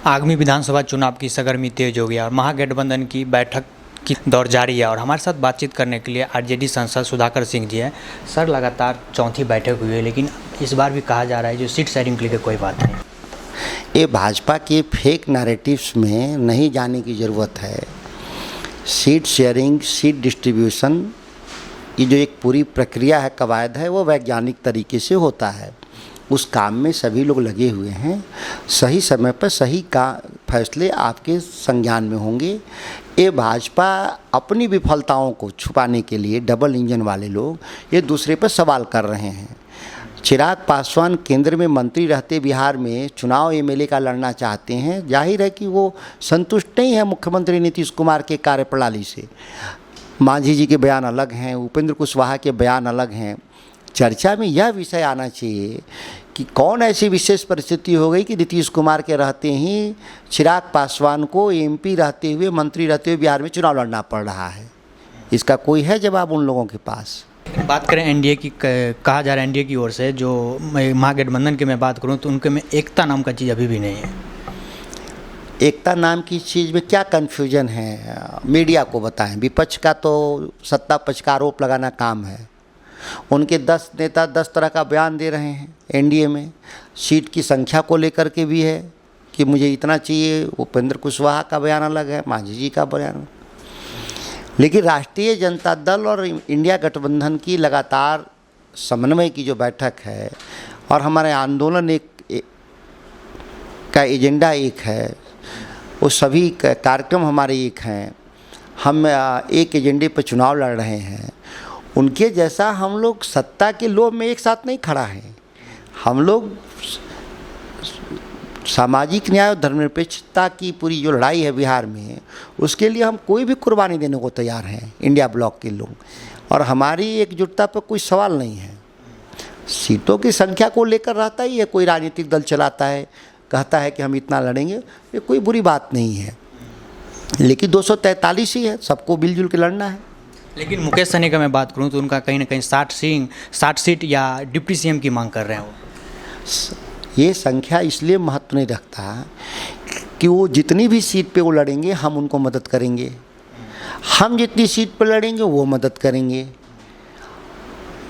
आगामी विधानसभा चुनाव की सरगर्मी तेज हो गया और महागठबंधन की बैठक की दौर जारी है और हमारे साथ बातचीत करने के लिए आरजेडी सांसद सुधाकर सिंह जी हैं। सर, लगातार चौथी बैठक हुई है, लेकिन इस बार भी कहा जा रहा है जो सीट शेयरिंग के लिए कोई बात नहीं। ये भाजपा के फेक नैरेटिव्स में नहीं जाने की ज़रूरत है। सीट शेयरिंग, सीट डिस्ट्रीब्यूशन, ये जो एक पूरी प्रक्रिया है, कवायद है, वो वैज्ञानिक तरीके से होता है। उस काम में सभी लोग लगे हुए हैं। सही समय पर सही फैसले आपके संज्ञान में होंगे। ये भाजपा अपनी विफलताओं को छुपाने के लिए, डबल इंजन वाले लोग ये दूसरे पर सवाल कर रहे हैं। चिराग पासवान केंद्र में मंत्री रहते बिहार में चुनाव एमएलए का लड़ना चाहते हैं। जाहिर है कि वो संतुष्ट नहीं है मुख्यमंत्री नीतीश कुमार के कार्यप्रणाली से। मांझी जी के बयान अलग हैं, उपेंद्र कुशवाहा के बयान अलग हैं। चर्चा में यह विषय आना चाहिए कि कौन ऐसी विशेष परिस्थिति हो गई कि नीतीश कुमार के रहते ही चिराग पासवान को एमपी रहते हुए, मंत्री रहते हुए बिहार में चुनाव लड़ना पड़ रहा है। इसका कोई है जवाब उन लोगों के पास? बात करें एनडीए की, कहा जा रहा है एनडीए की ओर से, जो महागठबंधन की मैं बात करूं तो उनके में एकता नाम का चीज़ अभी भी नहीं है। एकता नाम की चीज़ में क्या कन्फ्यूजन है? मीडिया को बताएं। विपक्ष का तो सत्ता पक्ष का आरोप लगाना काम है। उनके 10 नेता 10 तरह का बयान दे रहे हैं। एनडीए में सीट की संख्या को लेकर के भी है कि मुझे इतना चाहिए। उपेंद्र कुशवाहा का बयान अलग है, मांझी जी का बयान। लेकिन राष्ट्रीय जनता दल और इंडिया गठबंधन की लगातार समन्वय की जो बैठक है और हमारे आंदोलन का एजेंडा एक है, वो सभी कार्यक्रम हमारे एक हैं। हम एक एजेंडे पर चुनाव लड़ रहे हैं। उनके जैसा हम लोग सत्ता के लोभ में एक साथ नहीं खड़ा है। हम लोग सामाजिक न्याय और धर्मनिरपेक्षता की पूरी जो लड़ाई है बिहार में, उसके लिए हम कोई भी कुर्बानी देने को तैयार हैं, इंडिया ब्लॉक के लोग। और हमारी एकजुटता पर कोई सवाल नहीं है। सीटों की संख्या को लेकर रहता ही है, कोई राजनीतिक दल चलाता है, कहता है कि हम इतना लड़ेंगे, ये कोई बुरी बात नहीं है। लेकिन 243 ही है, सबको मिलजुल के लड़ना है। लेकिन मुकेश सहनी का मैं बात करूं तो उनका कहीं ना कहीं 60 सीट या डिप्टी सीएम की मांग कर रहे हैं वो। ये संख्या इसलिए महत्व नहीं रखता कि वो जितनी भी सीट पे वो लड़ेंगे हम उनको मदद करेंगे। हम जितनी सीट पर लड़ेंगे वो मदद करेंगे।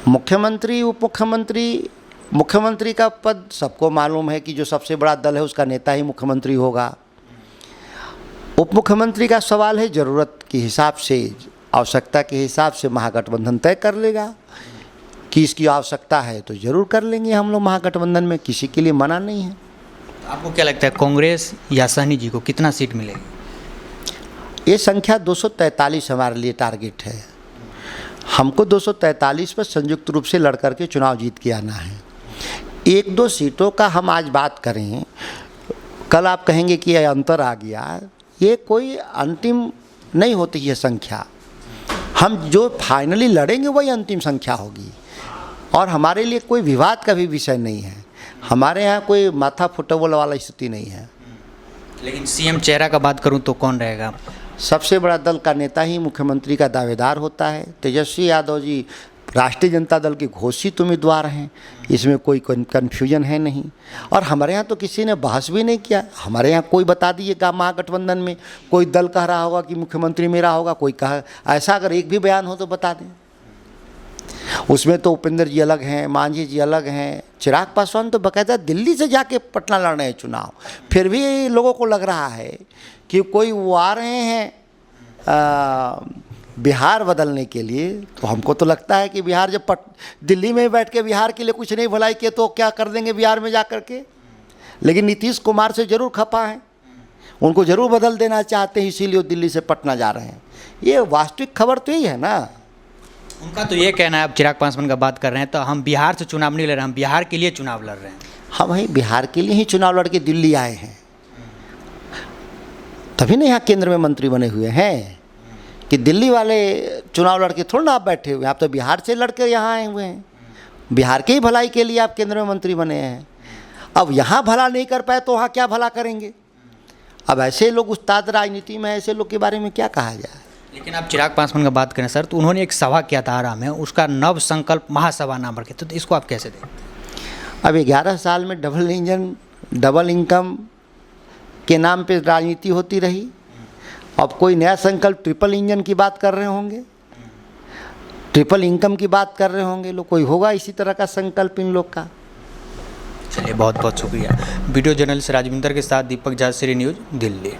मुख्यमंत्री, उप मुख्यमंत्री, मुख्यमंत्री का पद सबको मालूम है कि जो सबसे बड़ा दल है उसका नेता ही मुख्यमंत्री होगा। उप मुख्यमंत्री का सवाल है, ज़रूरत के हिसाब से, आवश्यकता के हिसाब से महागठबंधन तय कर लेगा कि इसकी आवश्यकता है तो ज़रूर कर लेंगे हम लोग महागठबंधन में, किसी के लिए मना नहीं है। आपको क्या लगता है कांग्रेस या सहनी जी को कितना सीट मिलेगी? ये संख्या 243 हमारे लिए टारगेट है। हमको 243 पर संयुक्त रूप से लड़ करके चुनाव जीत के आना है। 1-2 सीटों का हम आज बात करें, कल आप कहेंगे कि यह अंतर आ गया। ये कोई अंतिम नहीं होती है संख्या। हम जो फाइनली लड़ेंगे वही अंतिम संख्या होगी और हमारे लिए कोई विवाद का भी विषय नहीं है। हमारे यहाँ कोई माथा फुटबॉल वाला स्थिति नहीं है। लेकिन सीएम चेहरा का बात करूं तो कौन रहेगा? सबसे बड़ा दल का नेता ही मुख्यमंत्री का दावेदार होता है। तेजस्वी यादव जी राष्ट्रीय जनता दल के घोषित उम्मीदवार हैं, इसमें कोई कन्फ्यूजन है नहीं। और हमारे यहाँ तो किसी ने बहस भी नहीं किया। हमारे यहाँ कोई बता दीजिएगा महागठबंधन में कोई दल कह रहा होगा कि मुख्यमंत्री मेरा होगा, कोई कहा ऐसा, अगर एक भी बयान हो तो बता दें। उसमें तो उपेंद्र जी अलग हैं, मांझी जी अलग हैं। चिराग पासवान तो बाकायदा दिल्ली से जाके पटना लड़ रहे हैं चुनाव। फिर भी लोगों को लग रहा है कि कोई वो आ रहे हैं बिहार बदलने के लिए। तो हमको तो लगता है कि बिहार जब दिल्ली में बैठ के बिहार के लिए कुछ नहीं भलाई किए तो क्या कर देंगे बिहार में जा कर के। लेकिन नीतीश कुमार से ज़रूर खपा है, उनको ज़रूर बदल देना चाहते हैं, इसीलिए वो दिल्ली से पटना जा रहे हैं। ये वास्तविक खबर तो यही है ना। उनका तो ये कहना है, अब चिराग पासवान का बात कर रहे हैं तो हम बिहार से चुनाव नहीं लड़ रहे, हम बिहार के लिए चुनाव लड़ रहे हैं। हम वही बिहार के लिए ही चुनाव लड़ के दिल्ली आए हैं, तभी ना यहाँ केंद्र में मंत्री बने हुए हैं कि दिल्ली वाले चुनाव लड़के थोड़ा ना आप बैठे हुए हैं। आप तो बिहार से लड़के यहाँ आए हुए हैं। बिहार के ही भलाई के लिए आप केंद्र में मंत्री बने हैं। अब यहाँ भला नहीं कर पाए तो वहाँ क्या भला करेंगे? अब ऐसे लोग उस्ताद राजनीति में, ऐसे लोग के बारे में क्या कहा जाए। लेकिन आप चिराग पासवान का बात करें सर, तो उन्होंने एक सभा किया था आरा में, उसका नव संकल्प महासभा नाम रखे, तो इसको आप कैसे देखते हैं? अब 11 साल में डबल इंजन, डबल इनकम, के नाम पे राजनीति होती रही। अब कोई नया संकल्प ट्रिपल इंजन की बात कर रहे होंगे, ट्रिपल इनकम की बात कर रहे होंगे लोग, कोई होगा इसी तरह का संकल्प इन लोग का। चलिए बहुत बहुत शुक्रिया। वीडियो जर्नलिस्ट राजविंदर के साथ दीपक झा, श्री न्यूज़, दिल्ली।